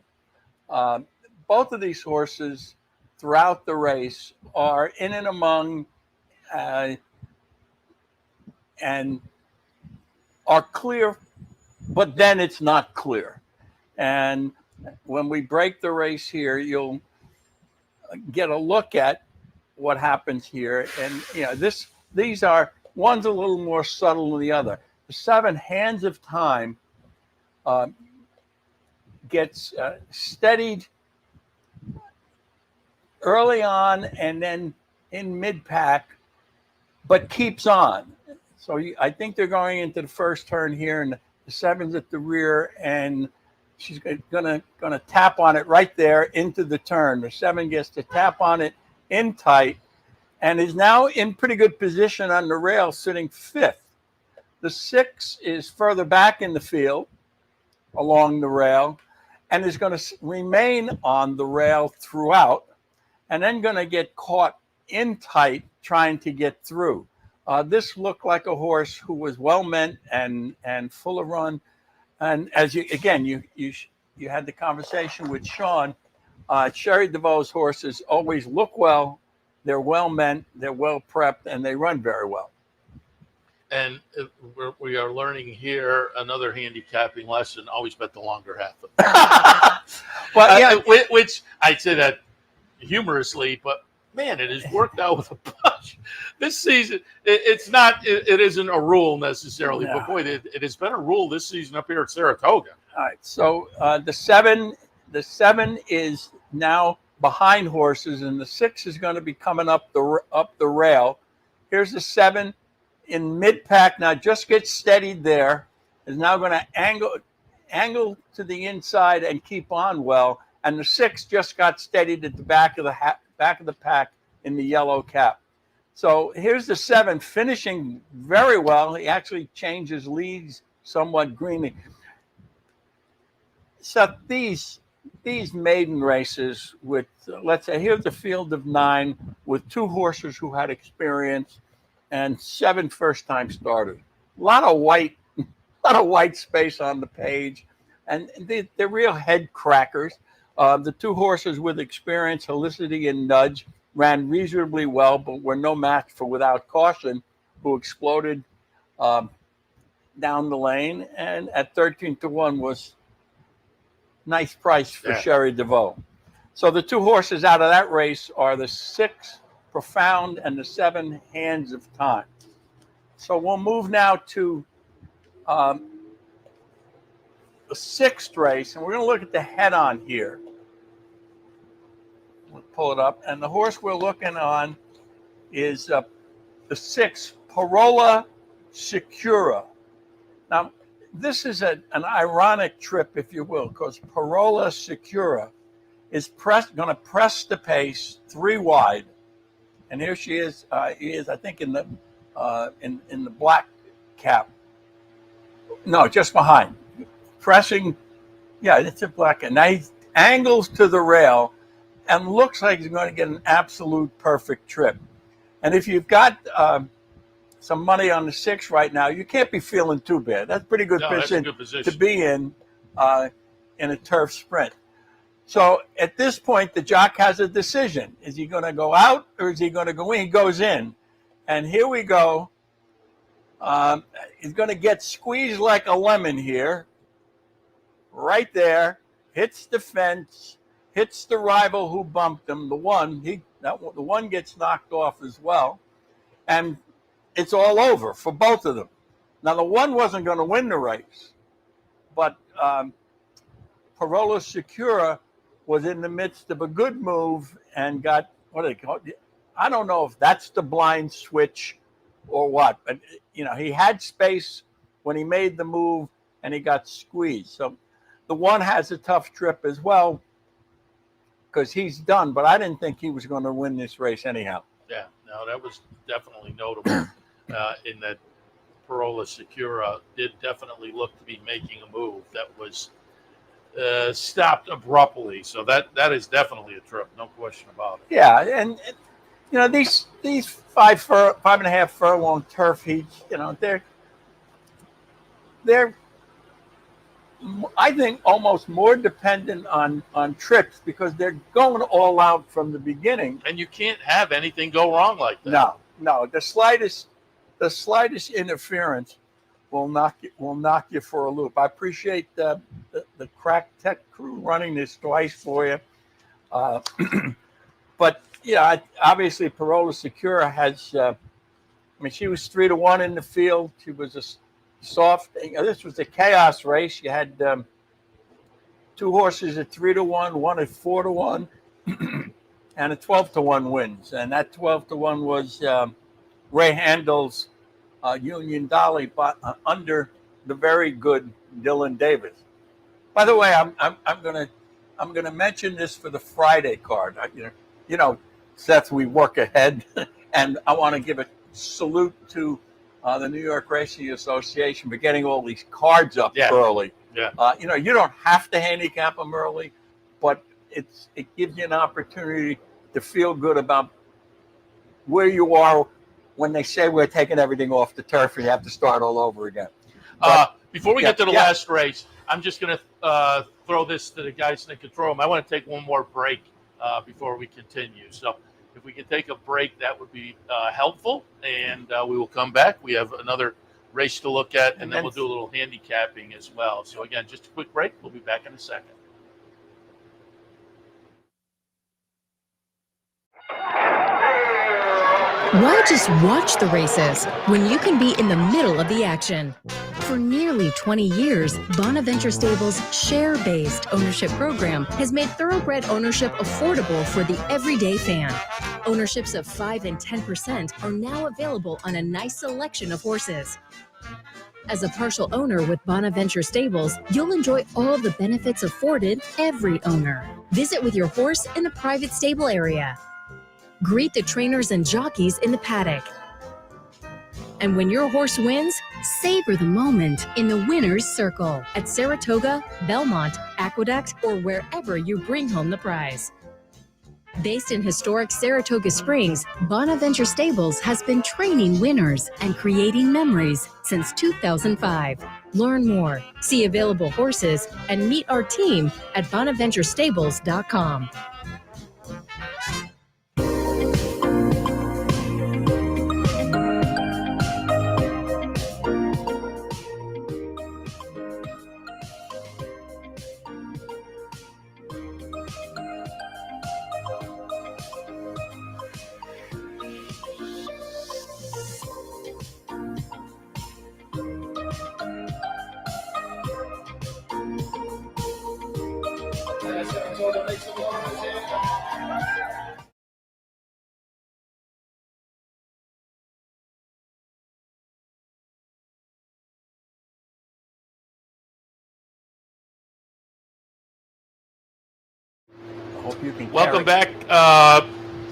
Both of these horses throughout the race are in and among and are clear, but then it's not clear. And when we break the race here, you'll get a look at what happens here. And these are, one's a little more subtle than the other. The 7, Hands of Time, gets steadied early on and then in mid-pack, but keeps on. So I think they're going into the first turn here, and the 7's at the rear, and she's gonna tap on it right there into the turn. The 7 gets to tap on it in tight, and is now in pretty good position on the rail, sitting 5th. The 6 is further back in the field along the rail, and is going to remain on the rail throughout, and then going to get caught in tight trying to get through. This looked like a horse who was well meant and full of run. And as you had the conversation with Sean, Sherry DeVoe's horses always look well. They're well meant, they're well prepped, and they run very well. And we are learning here another handicapping lesson: always bet the longer half of it. Well, yeah, which I say that humorously, but man, it has worked out with a punch. This season, it isn't a rule necessarily, but boy, it has been a rule this season up here at Saratoga. All right, so the 7 is now behind horses, and the 6 is going to be coming up the rail. Here's the 7 in mid-pack now, just gets steadied there, is now going to angle to the inside and keep on well, and the 6 just got steadied at the back of the pack in the yellow cap. So here's the 7 finishing very well. He actually changes leads somewhat greenly. So these maiden races with, let's say, here's a field of 9 with 2 horses who had experience and 7 first-time starters. A lot of white space on the page, and they're real head crackers. The 2 horses with experience, Helicity and Nudge, ran reasonably well, but were no match for Without Caution, who exploded down the lane, and at 13-1 was nice price for Sherry DeVoe. So the 2 horses out of that race are the 6, Profound, and the 7, Hands of Time. So we'll move now to the 6th race, and we're going to look at the head-on here. We'll pull it up, and the horse we're looking on is the 6, Parola Secura. Now, this is an ironic trip, if you will, because Parola Secura is going to press the pace 3 wide, and here she is. He is, I think, in the black cap. No, just behind. Pressing, it's a black. And now he angles to the rail and looks like he's going to get an absolute perfect trip. And if you've got some money on the 6 right now, you can't be feeling too bad. That's a pretty good position to be in a turf sprint. So at this point, the jock has a decision. Is he going to go out or is he going to go in? He goes in. And here we go. He's going to get squeezed like a lemon here. Right there. Hits the fence. Hits the rival who bumped him. The one gets knocked off as well. And it's all over for both of them. Now, the one wasn't going to win the race. But Parola Secura was in the midst of a good move and got, what do they call it? I don't know if that's the blind switch or what, but he had space when he made the move and he got squeezed. So the one has a tough trip as well because he's done, but I didn't think he was going to win this race anyhow. Yeah, no, that was definitely notable in that Parola Secura did definitely look to be making a move that was stopped abruptly. So that is definitely a trip, no question about it. Yeah, and these 5.5 furlong turf heats, they're I think almost more dependent on trips because they're going all out from the beginning. And you can't have anything go wrong like that. No. The slightest interference will knock you for a loop. I appreciate the crack tech crew running this twice for you. But yeah, obviously Parola Secura has. She was 3-1 in the field. She was a soft. This was a chaos race. You had 2 horses at 3-1, one at 4-1, and a 12-1 wins. And that 12-1 was Ray Handel's Union Dolly, but under the very good Dylan Davis. By the way, I'm gonna mention this for the Friday card. Seth, we work ahead, and I want to give a salute to the New York Racing Association for getting all these cards up early. Yeah. You don't have to handicap them early, but it gives you an opportunity to feel good about where you are when they say we're taking everything off the turf and you have to start all over again. Before we get to the last race, I'm just going to throw this to the guys in the control room. I want to take one more break before we continue. So if we can take a break, that would be helpful, and we will come back. We have another race to look at, and then we'll do a little handicapping as well. So again, just a quick break. We'll be back in a second. Why just watch the races when you can be in the middle of the action? For nearly 20 years, Bonaventure Stables' share-based ownership program has made thoroughbred ownership affordable for the everyday fan. Ownerships of 5 and 10% are now available on a nice selection of horses. As a partial owner with Bonaventure Stables, you'll enjoy all the benefits afforded every owner. Visit with your horse in the private stable area. Greet the trainers and jockeys in the paddock. And when your horse wins, savor the moment in the winner's circle at Saratoga, Belmont, Aqueduct, or wherever you bring home the prize. Based in historic Saratoga Springs, Bonaventure Stables has been training winners and creating memories since 2005. Learn more, see available horses, and meet our team at bonaventurestables.com. Welcome back.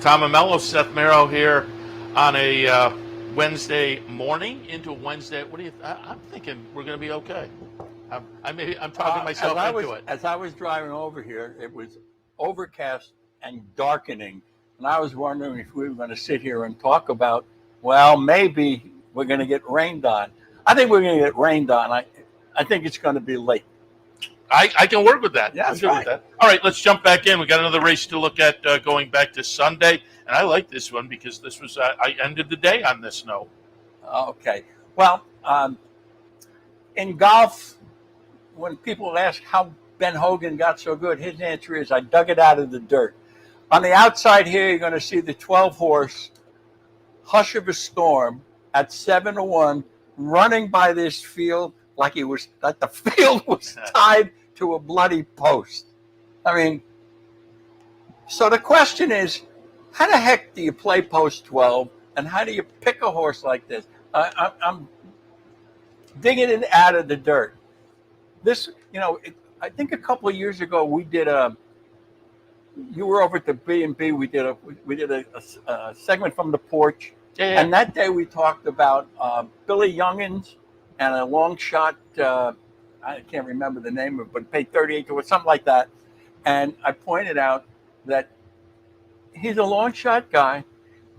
Tom Amello, Seth Merrow here on a Wednesday morning into Wednesday. What do you? I'm thinking we're going to be okay. I'm talking myself into it. As I was driving over here, it was overcast and darkening, and I was wondering if we were going to sit here and talk about, well, maybe we're going to get rained on. I think we're going to get rained on. I think it's going to be late. I can work with that. Yeah, that's right. With that. All right, let's jump back in. We got another race to look at going back to Sunday, and I like this one because this was I ended the day on this note. Okay. Well, in golf, when people ask how Ben Hogan got so good, his answer is, I dug it out of the dirt. On the outside here, you're going to see the 12-horse Hush of a Storm at 7-1 running by this field like the field was tied to a bloody post. I mean, so the question is, how the heck do you play post 12, and how do you pick a horse like this? I'm digging it out of the dirt. This, I think a couple of years ago we did you were over at the B&B. We did a segment from the porch, and that day we talked about Billy Youngins and a long shot I can't remember the name of it, but paid 38 to it, something like that. And I pointed out that he's a long shot guy,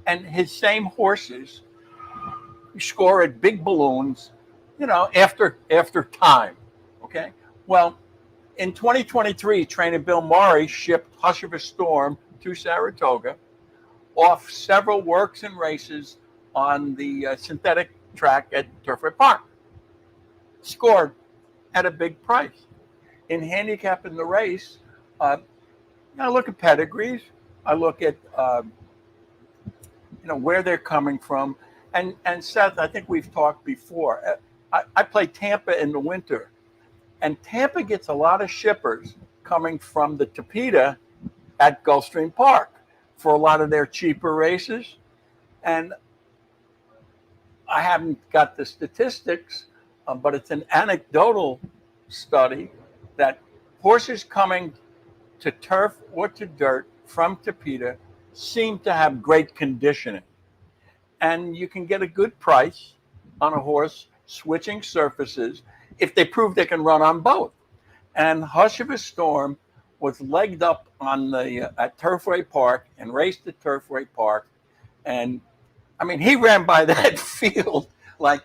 and his same horses score at big balloons, after time. Okay. Well, in 2023, trainer Bill Murray shipped Hush of a Storm to Saratoga off several works and races on the synthetic track at Turfway Park. Scored at a big price. In handicapping the race, I look at pedigrees. I look at where they're coming from. And Seth, I think we've talked before. I play Tampa in the winter, and Tampa gets a lot of shippers coming from the Tapeta at Gulfstream Park for a lot of their cheaper races. And I haven't got the statistics, but it's an anecdotal study that horses coming to turf or to dirt from Tapeta seem to have great conditioning. And you can get a good price on a horse switching surfaces if they prove they can run on both. And Hush of a Storm was legged up on the at Turfway Park and raced at Turfway Park. And I mean, he ran by that field like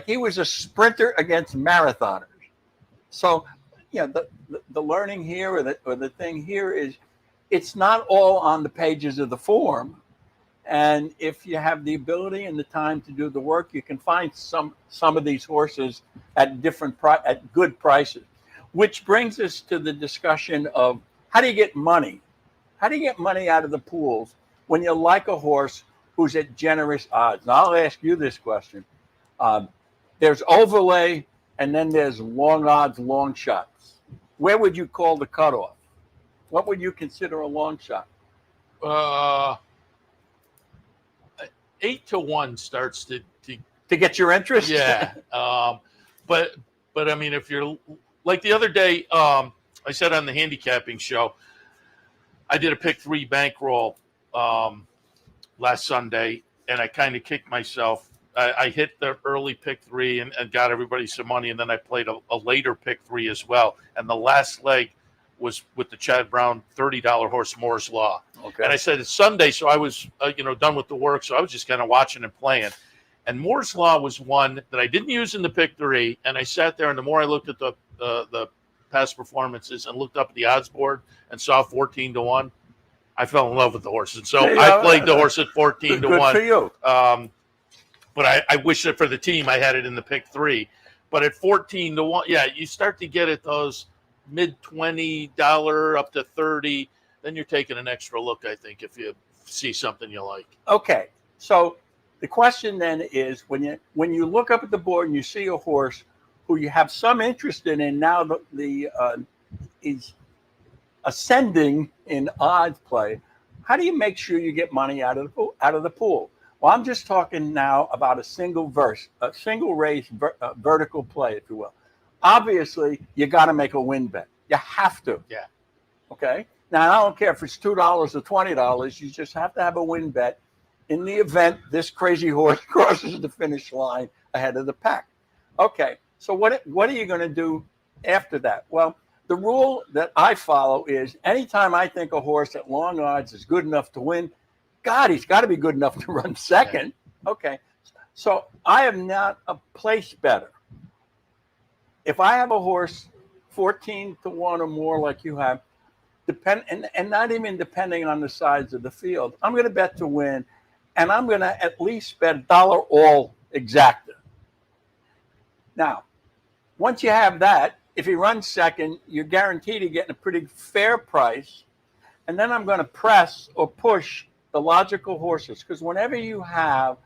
he was a sprinter against marathoners. So, the learning here or the thing here is it's not all on the pages of the form. And if you have the ability and the time to do the work, you can find some of these horses at at good prices. Which brings us to the discussion of how do you get money? How do you get money out of the pools when you like a horse who's at generous odds? Now, I'll ask you this question. There's overlay, and then there's long odds, long shots. Where would you call the cutoff? What would you consider a long shot? 8 to 1 starts to get your interest. Yeah. But I mean, if you're like the other day, I said on the handicapping show, I did a pick 3 bankroll last Sunday, and I kind of kicked myself. I hit the early pick 3 and got everybody some money, and then I played a later pick 3 as well. And the last leg was with the Chad Brown $30 horse Moore's Law. Okay. And I said it's Sunday, so I was done with the work, so I was just kind of watching and playing. And Moore's Law was one that I didn't use in the pick 3, and I sat there, and the more I looked at the past performances and looked up at the odds board and saw 14 to 1, I fell in love with the horse, and so I played the horse at 14 to 1. Good for you. But I wish that for the team I had it in the pick 3. But at 14 to 1, yeah, you start to get at those mid $20 up to 30. Then you're taking an extra look, I think, if you see something you like. Okay, so the question then is when you look up at the board and you see a horse who you have some interest in, and now is ascending in odds play, how do you make sure you get money out of the pool? Well, I'm just talking now about a single race, vertical play, if you will. Obviously, you got to make a win bet. You have to. Yeah. Okay. Now, I don't care if it's $2 or $20. You just have to have a win bet in the event this crazy horse crosses the finish line ahead of the pack. Okay. So what are you going to do after that? Well, the rule that I follow is anytime I think a horse at long odds is good enough to win, God, he's got to be good enough to run second. Okay. So I am not a place better. If I have a horse 14 to 1 or more like you have, and not even depending on the size of the field, I'm going to bet to win, and I'm going to at least bet $1 all exacta. Now, once you have that, if he runs second, you're guaranteed to get a pretty fair price, and then I'm going to press or push the logical horses, because whenever you have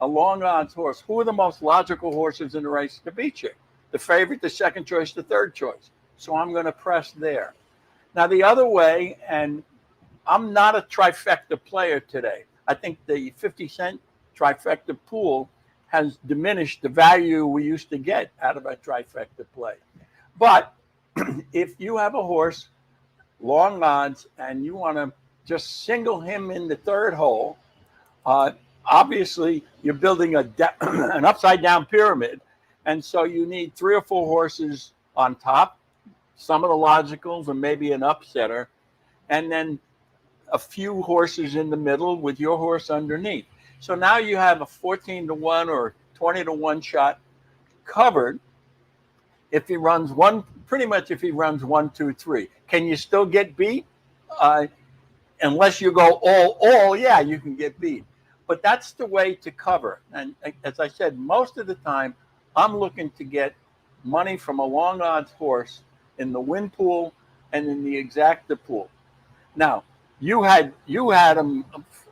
a long odds horse, who are the most logical horses in the race to beat you? The favorite, the second choice, the third choice. So I'm going to press there. Now, the other way, and I'm not a trifecta player today. I think the 50-cent trifecta pool has diminished the value we used to get out of a trifecta play. But if you have a horse, long odds, and you want to just single him in the third hole, obviously you're building an upside-down pyramid. And so you need 3 or 4 horses on top, some of the logicals, and maybe an upsetter, and then a few horses in the middle with your horse underneath. So now you have a 14-1 or 20-1 shot covered. If he runs one, pretty much if he runs 1, 2, 3, can you still get beat? Unless you go all, yeah, you can get beat. But that's the way to cover. And as I said, most of the time, I'm looking to get money from a long odds horse in the win pool and in the exacta pool. Now, you had him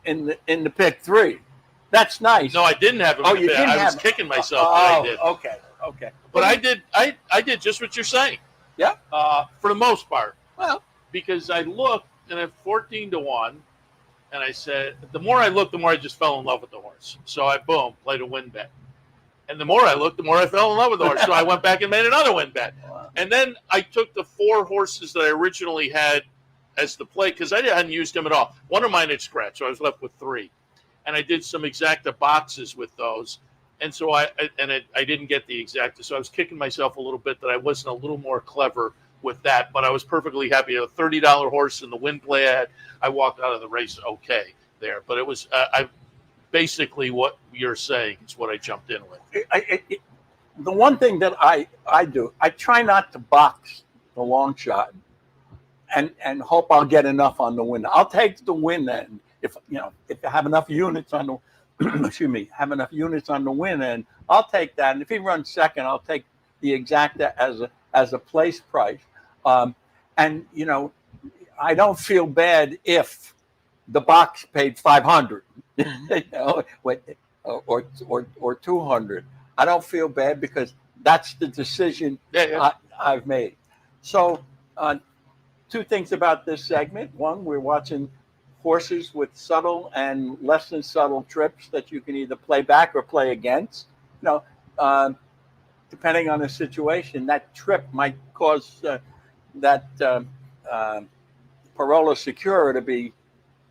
in the pick 3. That's nice. No, I didn't have him. Oh, you didn't have him. I was kicking myself. Oh, I did. Okay. But I did just what you're saying. Yeah. For the most part. Well, because I looked and at 14-1, and I said, the more I looked, the more I just fell in love with the horse. So I played a win bet. And the more I looked, the more I fell in love with the horse. So I went back and made another win bet. And then I took the 4 horses that I originally had as the play, because I hadn't used them at all. One of mine had scratched, so I was left with 3. And I did some exacta boxes with those. And so I didn't get the exacta. So I was kicking myself a little bit that I wasn't a little more clever with that. But I was perfectly happy. A $30 horse in the win play I had. I walked out of the race okay there. But it was basically what you're saying is what I jumped in with. The one thing that I do, I try not to box the long shot and hope I'll get enough on the win. I'll take the win then. If I have enough units on the have enough units on the win end, I'll take that. And if he runs second, I'll take the exacta as a place price. And I don't feel bad if the box paid 500, or 200. I don't feel bad because that's the decision I've made. So, 2 things about this segment. One, we're watching horses with subtle and less than subtle trips that you can either play back or play against. Depending on the situation, that trip might cause that Parola Secura to be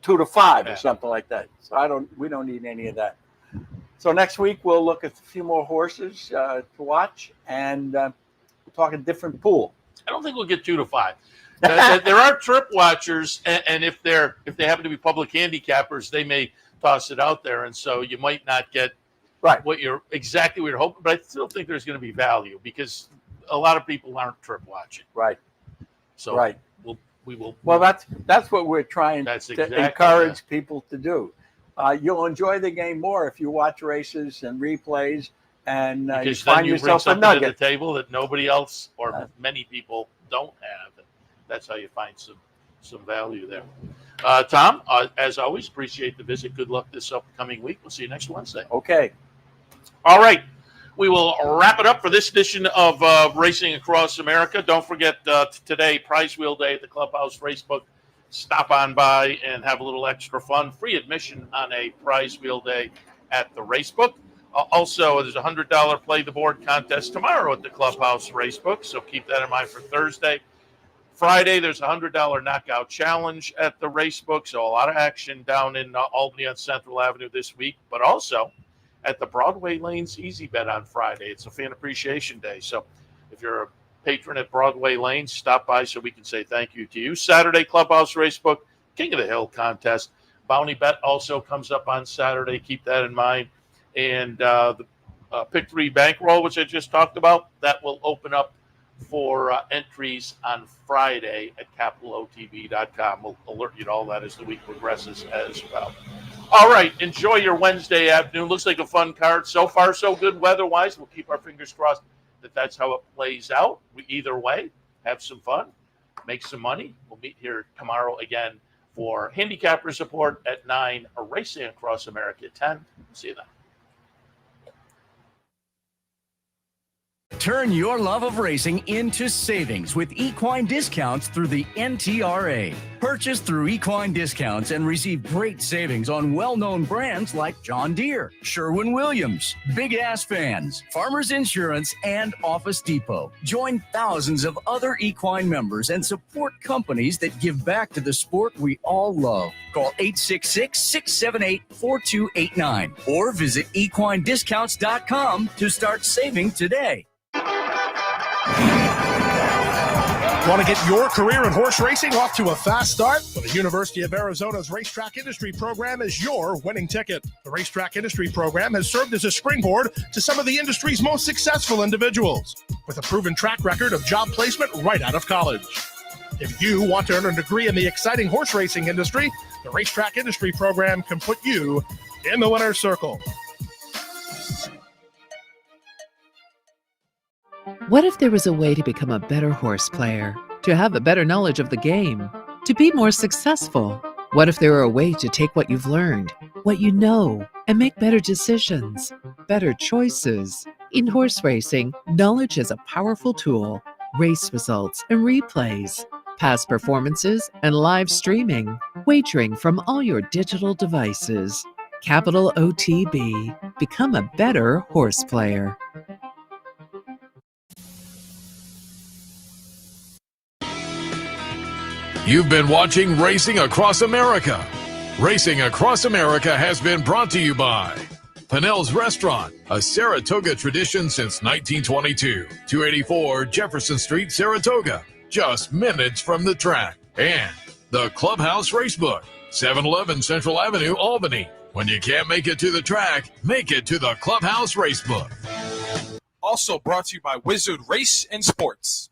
2 to 5 or something like that. So we don't need any of that. So next week we'll look at a few more horses to watch, and we'll talk a different pool. I don't think we'll get 2 to 5. There are trip watchers, and if they happen to be public handicappers, they may toss it out there, and so you might not get what you're hoping. But I still think there's going to be value because a lot of people aren't trip watching. Right. So we will. Well, that's what we're trying to encourage people to do. You'll enjoy the game more if you watch races and replays, and you find yourself a nugget at the table that nobody else or many people don't have. That's how you find some value there. Tom, as always, appreciate the visit. Good luck this upcoming week. We'll see you next Wednesday. Okay. All right. We will wrap it up for this edition of Racing Across America. Don't forget today, Prize Wheel Day at the Clubhouse Racebook. Stop on by and have a little extra fun. Free admission on a Prize Wheel Day at the Racebook. Also, there's a $100 Play the Board contest tomorrow at the Clubhouse Racebook, so keep that in mind for Thursday. Friday, there's a $100 knockout challenge at the Racebook, so a lot of action down in Albany on Central Avenue this week, but also at the Broadway Lanes Easy Bet on Friday. It's a fan appreciation day, so if you're a patron at Broadway Lanes, stop by so we can say thank you to you. Saturday, Clubhouse Racebook, King of the Hill contest. Bounty Bet also comes up on Saturday. Keep that in mind. And the Pick 3 bankroll, which I just talked about, that will open up for entries on Friday at capitalotv.com. We'll alert you to all that as the week progresses as well. All right, enjoy your Wednesday afternoon. Looks like a fun card. So far, so good weather-wise. We'll keep our fingers crossed that that's how it plays out. Either way, have some fun, make some money. We'll meet here tomorrow again for Handicapper Support at 9, Racing Across America at 10. See you then. Turn your love of racing into savings with equine discounts through the NTRA. Purchase through equine discounts and receive great savings on well-known brands like John Deere, Sherwin-Williams, Big Ass Fans, Farmers Insurance, and Office Depot. Join thousands of other equine members and support companies that give back to the sport we all love. Call 866-678-4289 or visit equinediscounts.com to start saving today. Want to get your career in horse racing off to a fast start? Well, the University of Arizona's Racetrack Industry Program is your winning ticket. The Racetrack Industry Program has served as a springboard to some of the industry's most successful individuals, with a proven track record of job placement right out of college. If you want to earn a degree in the exciting horse racing industry, the Racetrack Industry Program can put you in the winner's circle. What if there was a way to become a better horse player, to have a better knowledge of the game, to be more successful? What if there were a way to take what you've learned, what you know, and make better decisions, better choices? In horse racing, knowledge is a powerful tool. Race results and replays, past performances and live streaming, wagering from all your digital devices. Capital OTB. Become a better horse player. You've been watching Racing Across America. Racing Across America has been brought to you by Pinnell's Restaurant, a Saratoga tradition since 1922. 284 Jefferson Street, Saratoga, just minutes from the track. And the Clubhouse Racebook, 711 Central Avenue, Albany. When you can't make it to the track, make it to the Clubhouse Racebook. Also brought to you by Wizard Race and Sports.